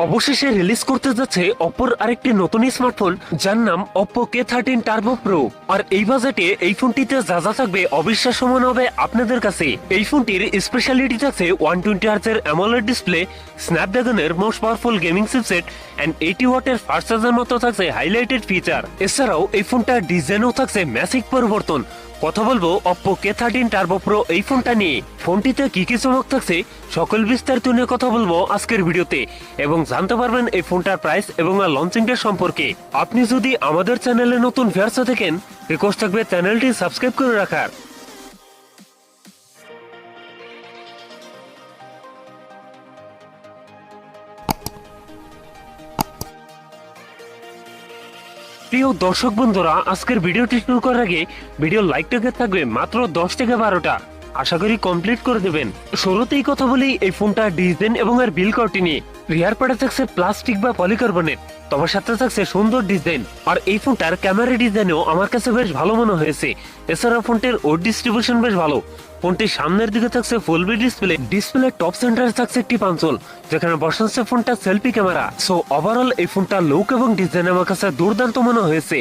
অবশেষে রিলিজ করতে যাচ্ছে অপোর আরেকটি নতুন স্মার্টফোন, যার নাম Oppo K13 টার্বো প্রো। আর এই বাজেটে এই ফোনটিতে যা যা থাকবে অবিশ্বাস্য মনে হবে আপনাদের কাছে। এই ফোনটির স্পেশালিটি থাকছে 120 হার্টজের অ্যামোলেড ডিসপ্লে, স্ন্যাপড্রাগনের most powerful gaming chipset and 80 ওয়াটের ফাস্ট চার্জার মতো থাকছে হাইলাইটেড ফিচার। এছাড়াও এই ফোনটার ডিজাইনও থাকছে ম্যাসিভ পরিবর্তন। কথা বলবো Oppo K13 টার্বো প্রো এই ফোনটা নিয়ে। ফোনটিতে কি কি চমক থাকছে সকল বিস্তারিত নিয়ে কথা বলবো আজকের ভিডিওতে, এবং জানতে পারবেন এই ফোনটার প্রাইস এবং লঞ্চিংটা সম্পর্কে। আপনি যদি আমাদের চ্যানেলে নতুন ভিউয়ার্স থাকেন, রিকোয়েস্ট থাকবে চ্যানেলটি সাবস্ক্রাইব করে রাখার। প্রিয় দর্শক বন্ধুরা, আজকের ভিডিওটি শুরু করার আগে ভিডিওর লাইকটাকে থাকবে মাত্র 10 থেকে 12টা, আশা করি কমপ্লিট করে দেবেন। শুরুতেই কথা বলি এই ফোনটা ডিজাইন এবং এর বিল কোয়ালিটি নিয়ে। রিয়ার পার্টে থাকছে প্লাস্টিক বা পলিকার্বনেট, তবে সাথে থাকছে সুন্দর ডিজাইন। আর এই ফোনটার ক্যামেরা ডিজাইনও আমার কাছে বেশ ভালো মনে হয়েছে। এছাড়া ফোনটির ওড ডিস্ট্রিবিউশন বেশ ভালো। ফোনটির সামনের দিকে থাকছে ফুল বি ডিসপ্লে টপ সেন্টারে থাকছে একটি পাঞ্চল, যেখানে বসাচ্ছে ফোনটা সেলফি ক্যামেরা। সো ওভারঅল এই ফোনটার লুক এবং ডিজাইন আমার কাছে দুর্দান্ত মনে হয়েছে।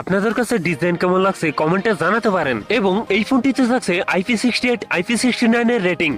আপনাদের কাছে ডিজাইন কেমন লাগছে কমেন্টে জানাতে পারেন। এবং এই ফোনটিতে থাকছে IP68 IP69 এর রেটিং।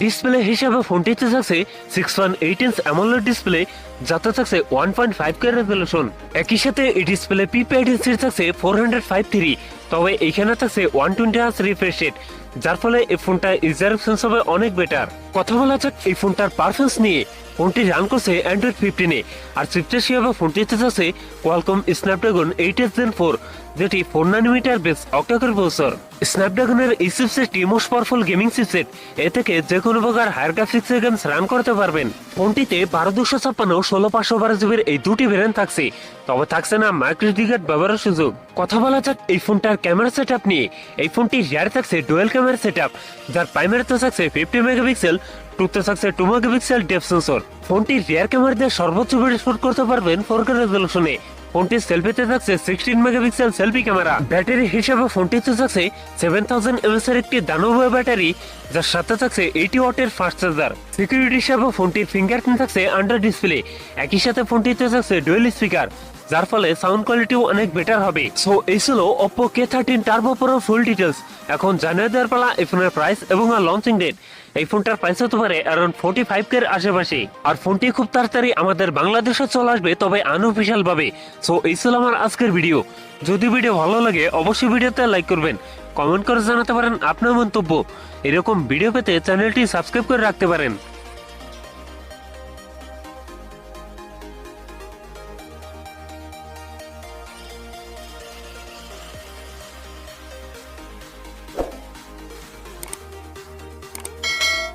ডিসপ্লে হিসেবে ফোনটিতে থাকছে 6.8 ইঞ্চ অ্যামোলেড ডিসপ্লে, যাতে থাকছে 1.5K রেজলিউশন। একই সাথে এই ডিসপ্লে P-P-IDC থাকছে 405.3, তবে এখানে থাকছে 120 হার্টজ রিফ্রেশ রেট, যার ফলে এই ফোনটা ইউজার এক্সপিরিয়েন্স হবে অনেক বেটার। কথা বলা যাক এই ফোনটার পারফরম্যান্স নিয়ে। ফোনটি রান করছে অ্যান্ড্রয়েড 15-এ, আর চিপসেট হিসেবে ফোনটিতে থাকছে কোয়ালকম স্ন্যাপড্রাগন 8 Gen 4, যেটি 4 nanometer বেস অক্টাকোর প্রসেসর। স্ন্যাপড্রাগনের এই চিপসেটটি মোস্ট পাওয়ারফুল গেমিং চিপসেট, এ থেকে যে কোনো প্রকার হায়ার গ্রাফিক্সের গেমস রান করতে পারবেন। ফোনটিতে 12256 16/512 জিবির এই দুটি ভেরিয়েন্ট থাকছে, তবে থাকছে না মাইক্রো SD কার্ড ব্যবহারের সুযোগ। কথা বলা যাক এই ফোনটার ক্যামেরা সেটআপ নিয়ে। এই ফোনটি রিয়ারে থাকছে ডুয়াল ক্যামেরা সেটআপ, যার প্রাইমারিতে থাকছে 50 মেগাপিক্সেল, টুতে থাকছে 2 মেগাপিক্সেল ডেপথ সেন্সর। ফোনটির রিয়ার ক্যামেরা দিয়ে সর্বোচ্চ ভিডিও শুট করতে পারবেন 4K রেজলিউশনে। ফোনটির সেলফিতে থাকছে 16 মেগাপিক্সেল সেলফি ক্যামেরা। ব্যাটারি হিসেবে ফোনটিতে থাকছে 7000 mAh এর একটি দানবীয় ব্যাটারি, যার সাথে থাকছে 80 ওয়াটের ফাস্ট চার্জার। সিকিউরিটি হিসেবে ফোনটির ফিঙ্গারপ্রিন্ট থাকছে আন্ডার ডিসপ্লে। একই সাথে ফোনটিতে থাকছে ডুয়েল স্পিকার, যার ফলে সাউন্ড কোয়ালিটিও অনেক বেটার হবে। সো এই ছিল Oppo K13 turbo pro full details. এখন জানিয়ে দেওয়ার পালা এই ফোনের প্রাইস এবং লঞ্চিং ডেট। এই ফোনটার প্রাইস হতে পারে অ্যারাউন্ড 45K এর আশেপাশে। আর ফোনটি খুব তাড়াতাড়ি আমাদের বাংলাদেশে চলে আসবে, তবে আনঅফিশিয়াল ভাবে। সো এই ছিল আমার আজকের ভিডিও। যদি ভিডিও ভালো লাগে অবশ্যই ভিডিওতে লাইক করবেন, কমেন্ট করে জানাতে পারেন আপনার মন্তব্য। এরকম ভিডিও পেতে চ্যানেলটি সাবস্ক্রাইব করে রাখতে পারেন।